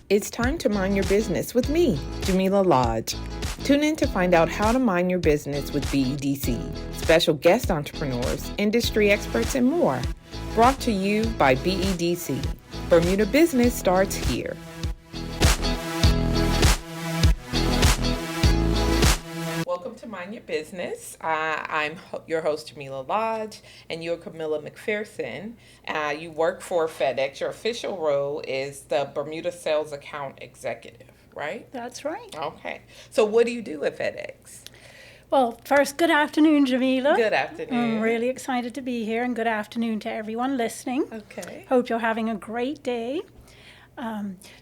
It's time to mind your business with me, Jamillah Lodge. Tune in to find out how to mind your business with BEDC, special guest entrepreneurs, industry experts, and more. Brought to you by BEDC. Bermuda business starts here. Welcome to Mind Your Business. I'm your host, Jamillah Lodge, and you're Camilla Macpherson. You work for FedEx. Your official role is the Bermuda Sales Account Executive, right? That's right. Okay. So what do you do at FedEx? Well, first, good afternoon, Jamillah. Good afternoon. I'm really excited to be here, and good afternoon to everyone listening. Okay. Hope you're having a great day.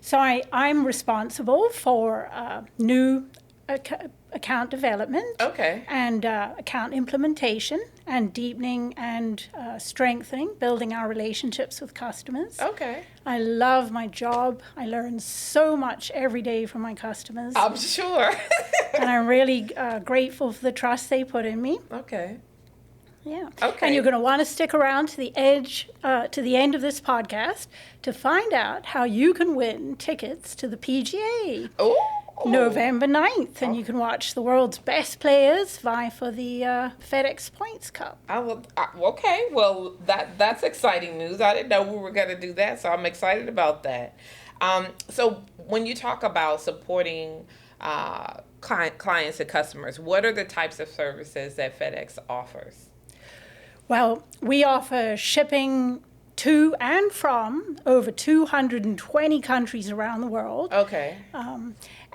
So I'm responsible for new account development, and account implementation, and deepening and strengthening, building our relationships with customers. Okay. I love my job. I learn so much every day from my customers. I'm sure. And I'm really grateful for the trust they put in me. Okay. Yeah. Okay. And you're going to want to stick around to the end of this podcast to find out how you can win tickets to the PGA. Oh. November 9th, and you can watch the world's best players vie for the FedEx Points Cup. Okay, well, that's exciting news. I didn't know we were going to do that, so I'm excited about that. So when you talk about supporting clients and customers, what are the types of services that FedEx offers? Well, we offer shipping to and from over 220 countries around the world. Okay.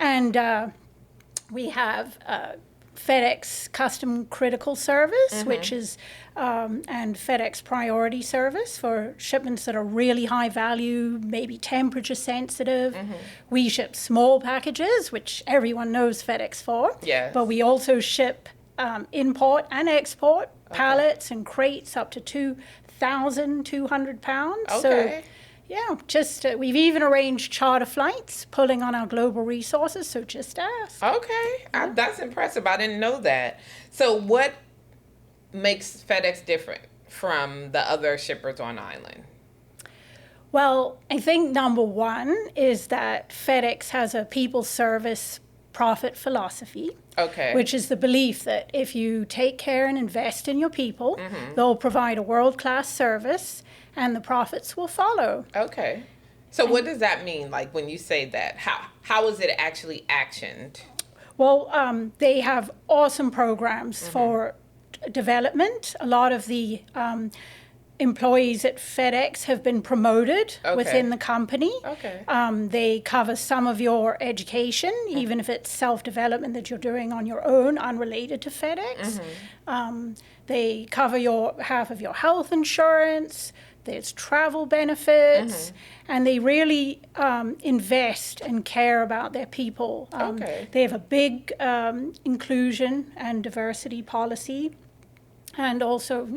And we have FedEx Custom Critical Service, which is, and FedEx Priority Service for shipments that are really high value, maybe temperature sensitive. We ship small packages, which everyone knows FedEx for. Yes. But we also ship import and export pallets and crates up to 2,200 pounds. Okay. So, yeah, just we've even arranged charter flights pulling on our global resources, so just ask. Okay. Yeah. That's impressive. I didn't know that. So what makes FedEx different from the other shippers on island? Well, I think number one is that FedEx has a people service profit philosophy. Okay. Which is the belief that if you take care and invest in your people, they'll provide a world-class service and the profits will follow. Okay. So what does that mean, like when you say that? How is it actually actioned? Well, they have awesome programs for development. A lot of the employees at FedEx have been promoted within the company. Okay. They cover some of your education, even if it's self-development that you're doing on your own, unrelated to FedEx. They cover half of your health insurance. There's travel benefits, and they really invest and care about their people. They have a big inclusion and diversity policy, and also,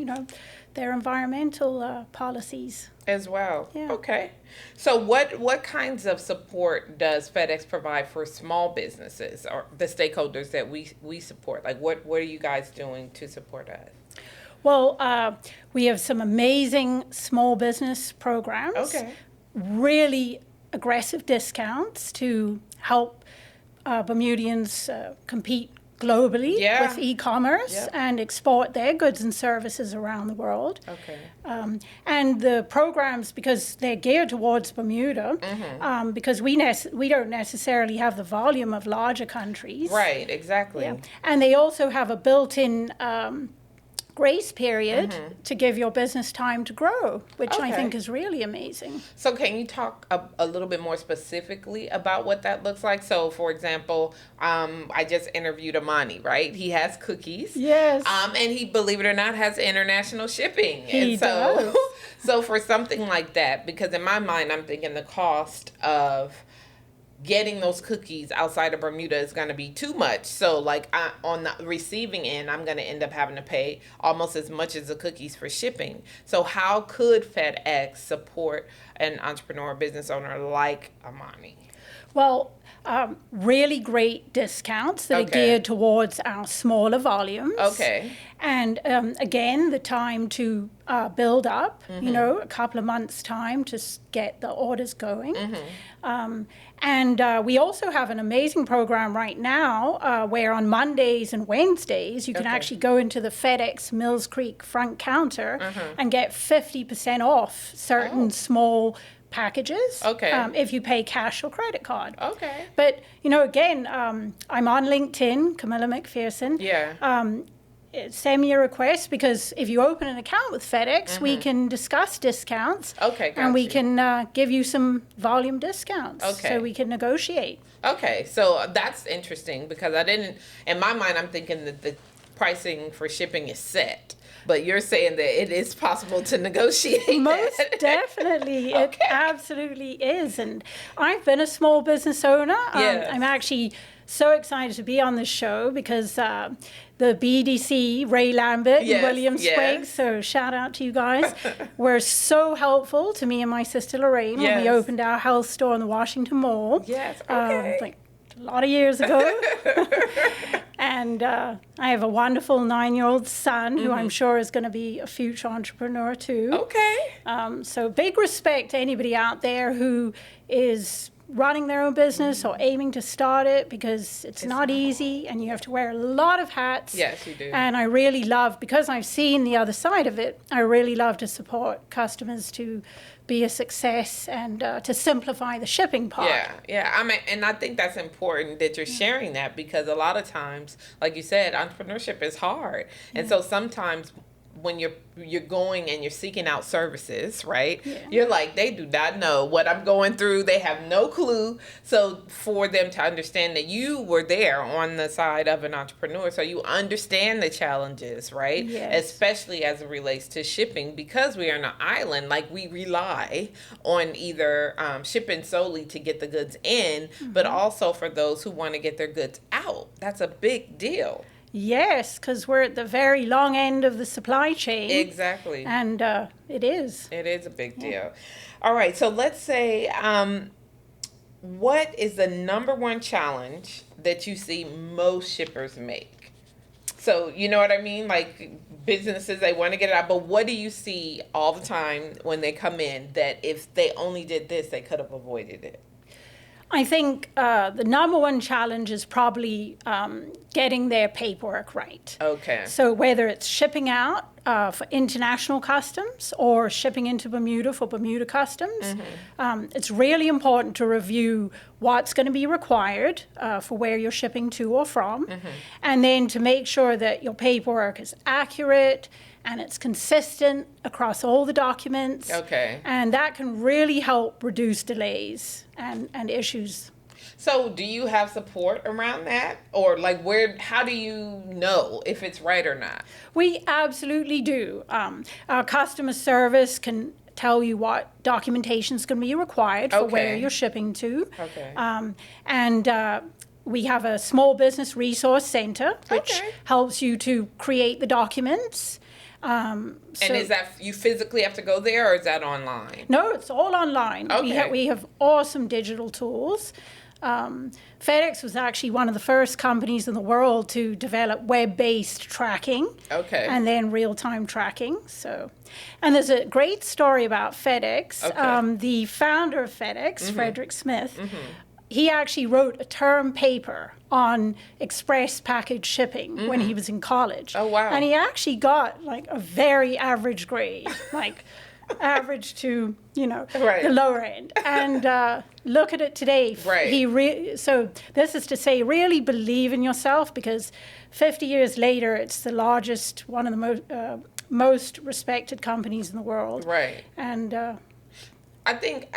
their environmental policies As well. Yeah. Okay. So what kinds of support does FedEx provide for small businesses or the stakeholders that we support? Like what are you guys doing to support us? Well, we have some amazing small business programs. Okay. Really aggressive discounts to help Bermudians compete globally with e-commerce and export their goods and services around the world. Okay. And the programs, because they're geared towards Bermuda, because we don't necessarily have the volume of larger countries. Right, exactly. Yeah. And they also have a built-in grace period to give your business time to grow, which I think is really amazing. So can you talk a little bit more specifically about what that looks like? So, for example, I just interviewed Amani, right? He has cookies. Yes. And he, believe it or not, has international shipping. He does. So for something like that, because in my mind, I'm thinking the cost of getting those cookies outside of Bermuda is going to be too much. So like on the receiving end, I'm going to end up having to pay almost as much as the cookies for shipping. So how could FedEx support an entrepreneur, business owner like Amani? Well, really great discounts that are geared towards our smaller volumes. Okay. And again, the time to build up, a couple of months' time to get the orders going. And we also have an amazing program right now where on Mondays and Wednesdays, you can actually go into the FedEx Mills Creek front counter and get 50% off certain small packages if you pay cash or credit card. Okay. But, again, I'm on LinkedIn, Camilla Macpherson. Yeah. Send me a request, because if you open an account with FedEx, we can discuss discounts. Okay, and we can give you some volume discounts. Okay. So we can negotiate. Okay, so that's interesting, because in my mind, I'm thinking that the pricing for shipping is set. But you're saying that it is possible to negotiate. Most definitely. It absolutely is. And I've been a small business owner. Yes. I'm actually so excited to be on this show because the BDC, Ray Lambert and William Sprague, so shout out to you guys, were so helpful to me and my sister Lorraine when we opened our health store in the Washington Mall. Yes, okay. Like a lot of years ago. And I have a wonderful 9-year-old son who I'm sure is going to be a future entrepreneur too. Okay. So big respect to anybody out there who is running their own business or aiming to start it, because it's not easy and you have to wear a lot of hats. Yes, you do. And I really love, because I've seen the other side of it, I really love to support customers to be a success and to simplify the shipping part. Yeah. I mean, and I think that's important that you're sharing that, because a lot of times, like you said, entrepreneurship is hard. And so sometimes when you're going and you're seeking out services, right? You're like, they do not know what I'm going through. They have no clue. So for them to understand that you were there on the side of an entrepreneur, so you understand the challenges, right? Yes. Especially as it relates to shipping, because we are on an island, like we rely on either shipping solely to get the goods in, but also for those who want to get their goods out. That's a big deal. Yes, because we're at the very long end of the supply chain. Exactly. And it is. It is a big deal. All right, so let's say, what is the number one challenge that you see most shippers make? So, you know what I mean? Like businesses, they want to get it out, but what do you see all the time when they come in that if they only did this, they could have avoided it? I think the number one challenge is probably getting their paperwork right. Okay. So whether it's shipping out for international customs or shipping into Bermuda for Bermuda customs, it's really important to review what's going to be required for where you're shipping to or from, and then to make sure that your paperwork is accurate and it's consistent across all the documents. Okay. And that can really help reduce delays and issues. So do you have support around that? Or like how do you know if it's right or not? We absolutely do. Our customer service can tell you what documentation is going to be required for where you're shipping to. Okay. And we have a small business resource center, which helps you to create the documents. And is that you physically have to go there, or is that online? No, it's all online. Okay. We have awesome digital tools. FedEx was actually one of the first companies in the world to develop web-based tracking. Okay. And then real-time tracking. And there's a great story about FedEx. Okay. The founder of FedEx, Frederick Smith, he actually wrote a term paper on express package shipping when he was in college. Oh, wow. And he actually got like a very average grade, like average to, the lower end. And look at it today. Right. So this is to say, really believe in yourself, because 50 years later, it's the largest, one of the most respected companies in the world. Right. And I think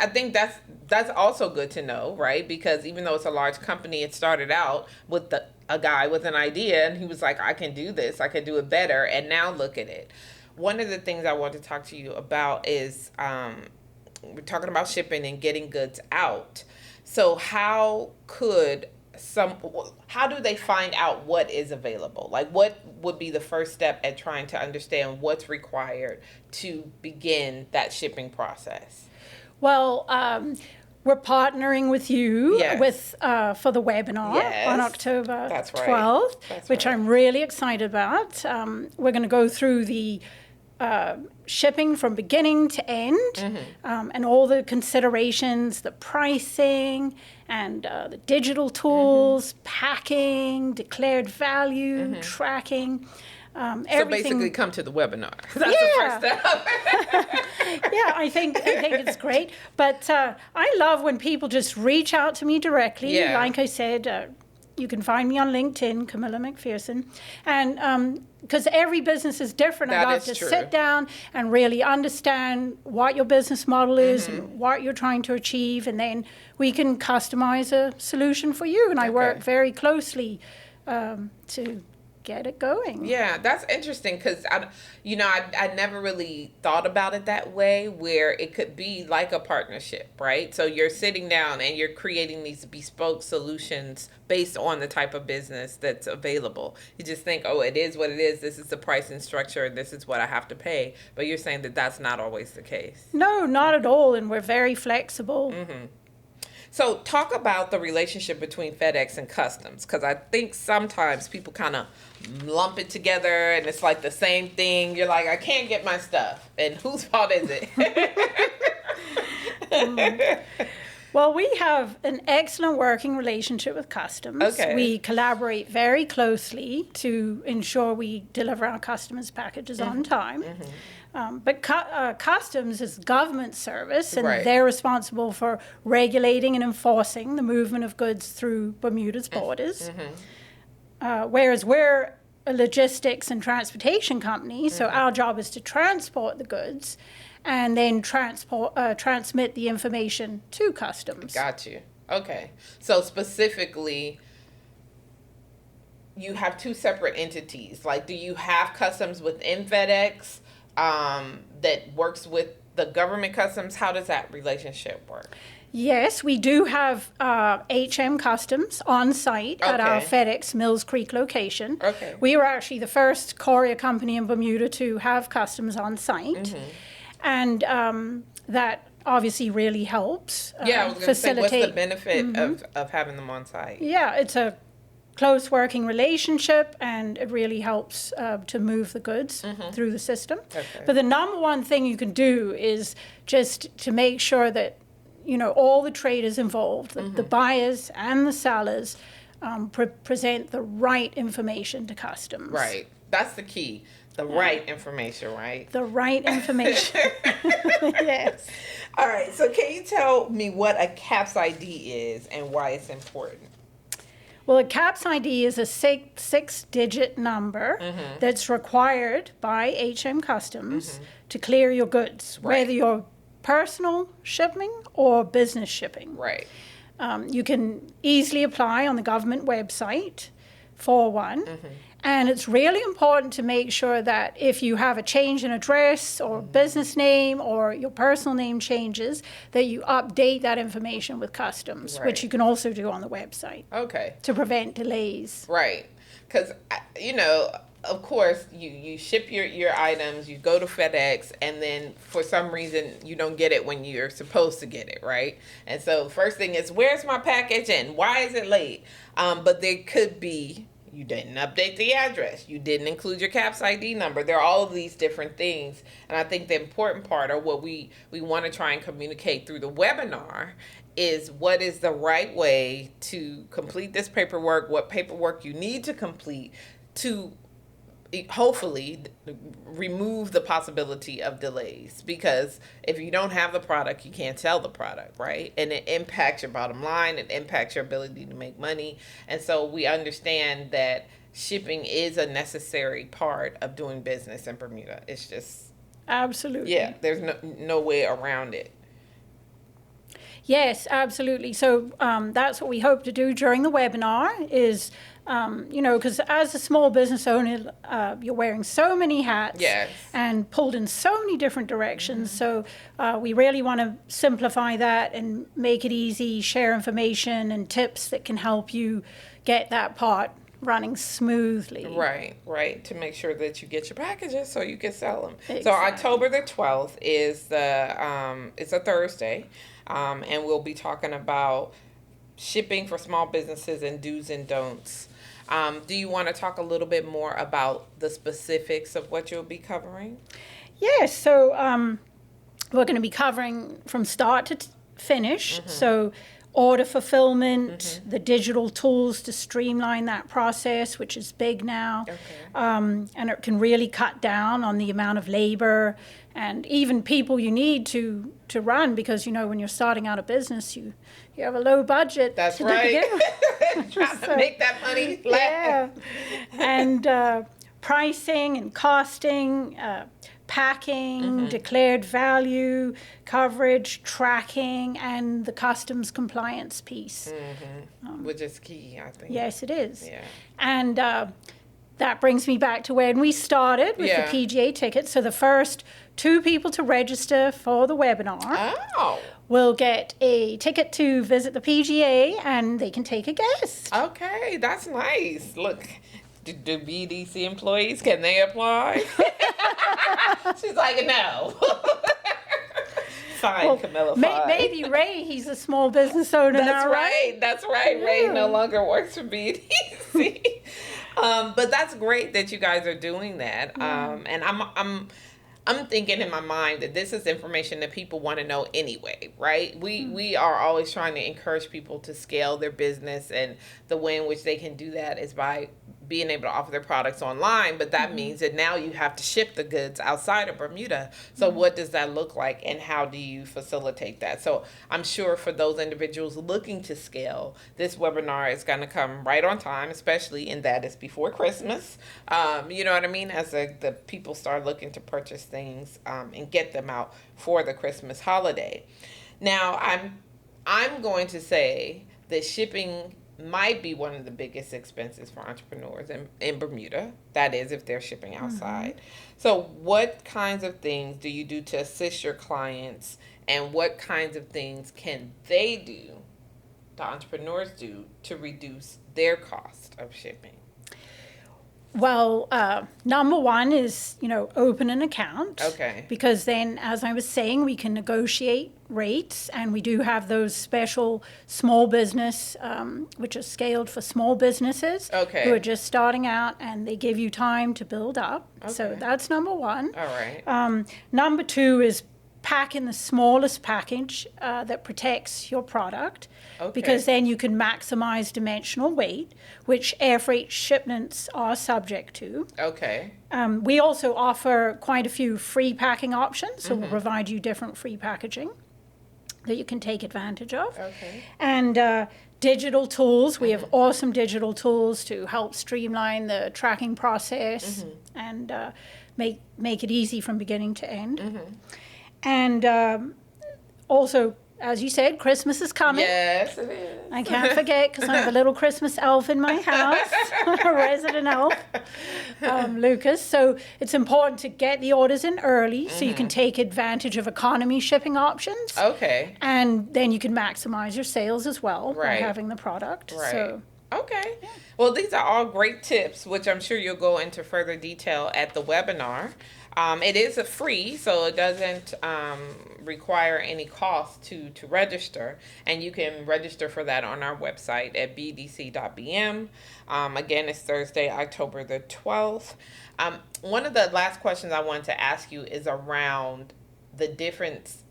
that's also good to know, right? Because even though it's a large company, it started out with a guy with an idea, and he was like, I can do this, I can do it better, and now look at it. One of the things I want to talk to you about is we're talking about shipping and getting goods out. So how do they find out what is available? Like, what would be the first step at trying to understand what's required to begin that shipping process? Well, we're partnering with you Yes. for the webinar Yes. on October That's right. 12th, That's which right. I'm really excited about. We're going to go through the shipping from beginning to end, and all the considerations, the pricing, and the digital tools, packing, declared value, tracking. So Everything. basically, come to the webinar. That's the first step. Yeah, I think it's great. But I love when people just reach out to me directly. Yeah. Like I said, you can find me on LinkedIn, Camilla Macpherson. And because every business is different, I That love is to true. sit down and really understand what your business model is and what you're trying to achieve. And then we can customize a solution for you. And I work very closely to get it going. Yeah, that's interesting because I never really thought about it that way, where it could be like a partnership, right? So you're sitting down and you're creating these bespoke solutions based on the type of business that's available. You just think, oh, it is what it is. This is the pricing structure. This is what I have to pay. But you're saying that that's not always the case. No, not at all. And we're very flexible. So talk about the relationship between FedEx and Customs, because I think sometimes people kind of lump it together and it's like the same thing. You're like, I can't get my stuff. And whose fault is it? Well, we have an excellent working relationship with Customs. Okay. We collaborate very closely to ensure we deliver our customers' packages on time. But Customs is government service, and Right. they're responsible for regulating and enforcing the movement of goods through Bermuda's borders. Whereas we're a logistics and transportation company, so our job is to transport the goods and then transmit the information to Customs. Got you. Okay. So specifically, you have two separate entities. Like, do you have Customs within FedEx that works with the government Customs? How does that relationship work? Yes, we do have HM Customs on site at our Okay. FedEx Mills Creek location. Okay. We were actually the first courier company in Bermuda to have Customs on site. And that obviously really helps Yeah, I was going to say, what's the facilitate. benefit of having them on site? Yeah, it's a close working relationship, and it really helps to move the goods through the system. Okay. But the number one thing you can do is just to make sure that, you know, all the traders involved, the buyers and the sellers, present the right information to Customs. Right. That's the key. The right information, right? The right information. Yes. All right. So can you tell me what a CAPS ID is and why it's important? Well, a CAPS ID is a six-digit number that's required by HM Customs to clear your goods, Right. whether you're personal shipping or business shipping. Right. You can easily apply on the government website for one. And it's really important to make sure that if you have a change in address or business name or your personal name changes, that you update that information with Customs, Right. which you can also do on the website Okay. to prevent delays. Right. Because, of course, you ship your items, you go to FedEx, and then for some reason you don't get it when you're supposed to get it, right? And so first thing is, where's my package and why is it late? But there could be, you didn't update the address, you didn't include your CAPS ID number. There are all of these different things. And I think the important part, or what we want to try and communicate through the webinar, is what is the right way to complete this paperwork, what paperwork you need to complete to hopefully remove the possibility of delays. Because if you don't have the product, you can't sell the product, right? And it impacts your bottom line, it impacts your ability to make money. And so we understand that shipping is a necessary part of doing business in Bermuda. It's just, Absolutely. yeah, there's no way around it. Yes, absolutely. So that's what we hope to do during the webinar is, because as a small business owner, you're wearing so many hats Yes. and pulled in so many different directions. So we really want to simplify that and make it easy, share information and tips that can help you get that part running smoothly. Right. To make sure that you get your packages so you can sell them. Exactly. So October the 12th is it's a Thursday, and we'll be talking about shipping for small businesses and do's and don'ts. Do you want to talk a little bit more about the specifics of what you'll be covering? Yes, so we're going to be covering from start to finish. So order fulfillment, the digital tools to streamline that process, which is big now. Okay. And it can really cut down on the amount of labor and even people you need to run, because, when you're starting out a business, you have a low budget. That's to right. begin with. Trying to make that money last. Yeah. And pricing and costing, packing, declared value, coverage, tracking, and the customs compliance piece. Which is key, I think. Yes, it is. Yeah. And that brings me back to when we started with the PGA ticket. So the first 2 people to register for the webinar will get a ticket to visit the PGA, and they can take a guest. Okay, that's nice. Look, do BDC employees, can they apply? She's like, no. Fine, Camilla, fine. Maybe Ray, he's a small business owner now, right? That's right. Yeah. Ray no longer works for BDC. But that's great that you guys are doing that. And I'm thinking in my mind that this is information that people want to know anyway, right? We are always trying to encourage people to scale their business, and the way in which they can do that is by being able to offer their products online, but that means that now you have to ship the goods outside of Bermuda. So what does that look like, and how do you facilitate that? So I'm sure for those individuals looking to scale, this webinar is going to come right on time, especially in that it's before Christmas. You know what I mean? As the people start looking to purchase things and get them out for the Christmas holiday. Now, I'm going to say that shipping might be one of the biggest expenses for entrepreneurs in Bermuda. That is, if they're shipping outside. So what kinds of things do you do to assist your clients, and what kinds of things can they do, the entrepreneurs do, to reduce their cost of shipping? Well, number one is, open an account. Okay. Because then, as I was saying, we can negotiate rates, and we do have those special small business, which are scaled for small businesses who are just starting out, and they give you time to build up. Okay. So that's number one. All right. Number two is pack in the smallest package that protects your product, because then you can maximize dimensional weight, which air freight shipments are subject to. Okay. We also offer quite a few free packing options, so we'll provide you different free packaging that you can take advantage of. Okay. And digital tools. We have awesome digital tools to help streamline the tracking process and make it easy from beginning to end. And also, as you said, Christmas is coming. Yes, it is. I can't forget, because I have a little Christmas elf in my house, a resident elf, Lucas. So it's important to get the orders in early so you can take advantage of economy shipping options. Okay. And then you can maximize your sales as well by Right. having the product. Right. So, Okay. Well, these are all great tips, which I'm sure you'll go into further detail at the webinar. It is a free, so it doesn't require any cost to register, and you can register for that on our website at bdc.bm. Again, it's Thursday, October the 12th. One of the last questions I wanted to ask you is around the difference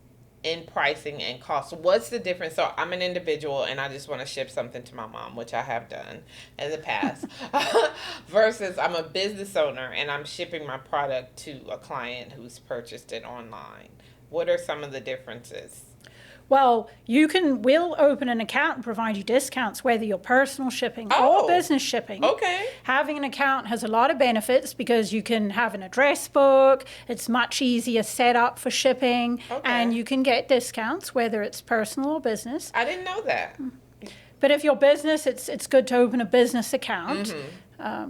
in pricing and cost. What's the difference? So I'm an individual and I just want to ship something to my mom, which I have done in the past, versus I'm a business owner and I'm shipping my product to a client who's purchased it online. What are some of the differences? well, we'll open an account and provide you discounts, whether you're personal shipping or business shipping. Okay. Having an account has a lot of benefits because you can have an address book. It's much easier setup for shipping, and you can get discounts, whether it's personal or business. I didn't know that. But if your business, it's good to open a business account.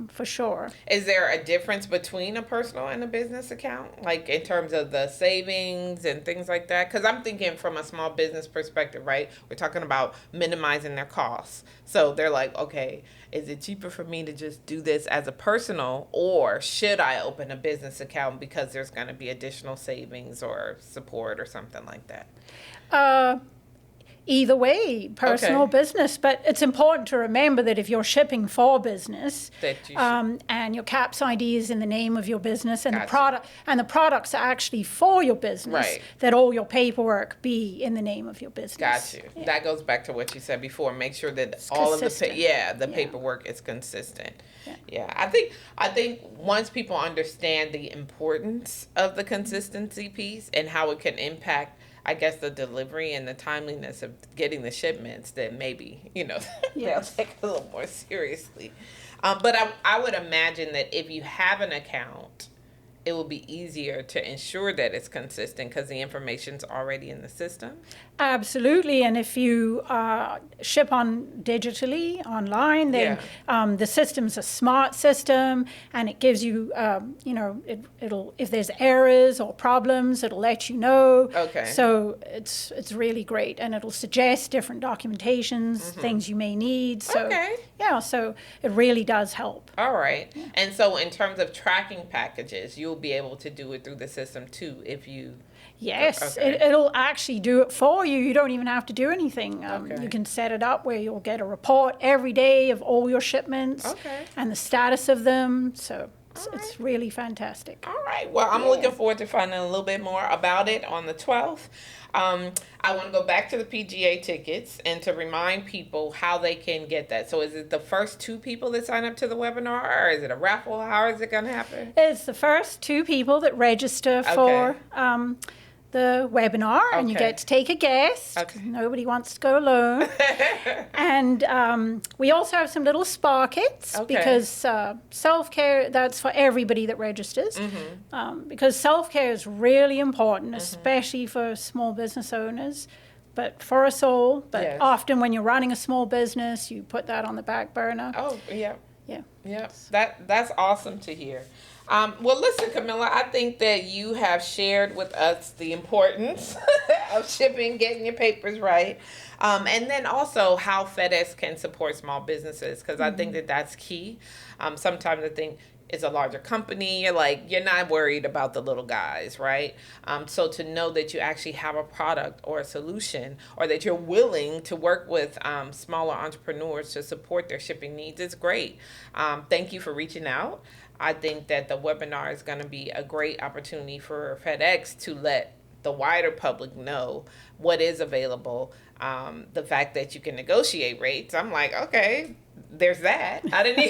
for sure. Is there a difference between a personal and a business account, like in terms of the savings and things like that? Because I'm thinking from a small business perspective, right? We're talking about minimizing their costs. So they're like, okay, is it cheaper for me to just do this as a personal, or should I open a business account because there's going to be additional savings or support or something like that? Either way, personal Okay. business. But it's important to remember that if you're shipping for business, That you should. and your CAPS ID is in the name of your business, and Gotcha. the products are actually for your business, Right. that all your paperwork be in the name of your business. Got you. Yeah. That goes back to what you said before. Make sure that all of the consistent. the Yeah. paperwork is consistent. Yeah. Yeah, I think once people understand the importance of the consistency piece and how it can impact, I guess, the delivery and the timeliness of getting the shipments, then maybe they'll Yes. take it a little more seriously. But I would imagine that if you have an account, it will be easier to ensure that it's consistent because the information's already in the system. Absolutely, and if you ship on digitally online, then the system's a smart system, and it gives you, it'll if there's errors or problems, it'll let you know. Okay. So it's really great, and it'll suggest different documentations, things you may need. So Okay. yeah, so it really does help. All right. And so in terms of tracking packages, you'll be able to do it through the system too if you... Yes, Okay. it'll actually do it for you. You don't even have to do anything. Okay. You can set it up where you'll get a report every day of all your shipments Okay. and the status of them. So All it's really fantastic. All right. Well, I'm looking forward to finding a little bit more about it on the 12th. I want to go back to the PGA tickets and to remind people how they can get that. So is it the first 2 people that sign up to the webinar, or is it a raffle? How is it going to happen? It's the first 2 people that register for the webinar, and you Okay. get to take a guest. Okay. Nobody wants to go alone. And we also have some little spa kits Okay. because self-care, that's for everybody that registers. Because self-care is really important, especially for small business owners, but for us all. But Yes. often when you're running a small business, you put that on the back burner. Oh, yeah. Yeah. Yep, that's awesome to hear. Well, listen, Camilla, I think that you have shared with us the importance of shipping, getting your papers right, and then also how FedEx can support small businesses, because I think that that's key. Sometimes I think it's a larger company, you're not worried about the little guys, right? So to know that you actually have a product or a solution, or that you're willing to work with smaller entrepreneurs to support their shipping needs is great. Thank you for reaching out. I think that the webinar is going to be a great opportunity for FedEx to let the wider public know what is available. The fact that you can negotiate rates, I'm like, okay, there's that. I didn't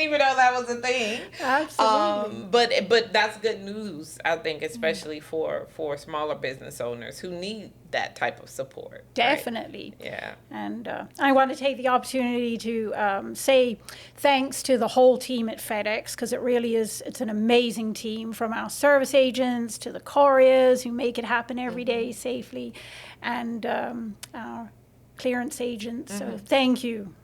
even know that was a thing. Absolutely. But that's good news, I think, especially for smaller business owners who need that type of support. Right? Definitely. Yeah. And I want to take the opportunity to say thanks to the whole team at FedEx, because it really is, it's an amazing team, from our service agents to the couriers who make it happen every day safely, and our clearance agents. So thank you.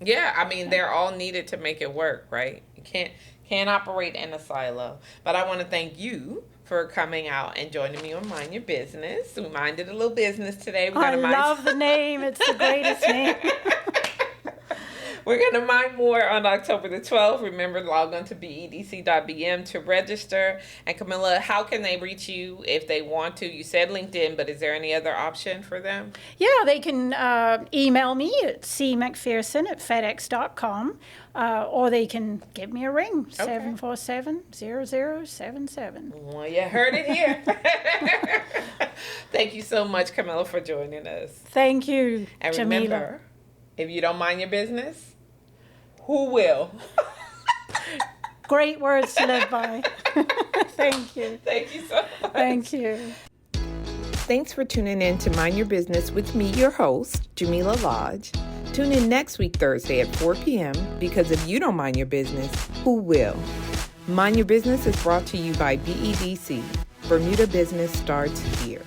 Yeah, I mean, they're all needed to make it work, right? You can't operate in a silo. But I want to thank you for coming out and joining me on Mind Your Business. We minded a little business today. I love the name. It's the greatest name. We're going to mind more on October the 12th. Remember, log on to bedc.bm to register. And Camilla, how can they reach you if they want to? You said LinkedIn, but is there any other option for them? Yeah, they can email me at cmacpherson@fedex.com, or they can give me a ring, 747-0077. Well, you heard it here. Thank you so much, Camilla, for joining us. Thank you, And Jamillah. remember, if you don't mind your business, who will? Great words to live by. Thank you. Thank you so much. Thank you. Thanks for tuning in to Mind Your Business with me, your host, Jamillah Lodge. Tune in next week, Thursday at 4 p.m. because if you don't mind your business, who will? Mind Your Business is brought to you by BEDC. Bermuda Business starts here.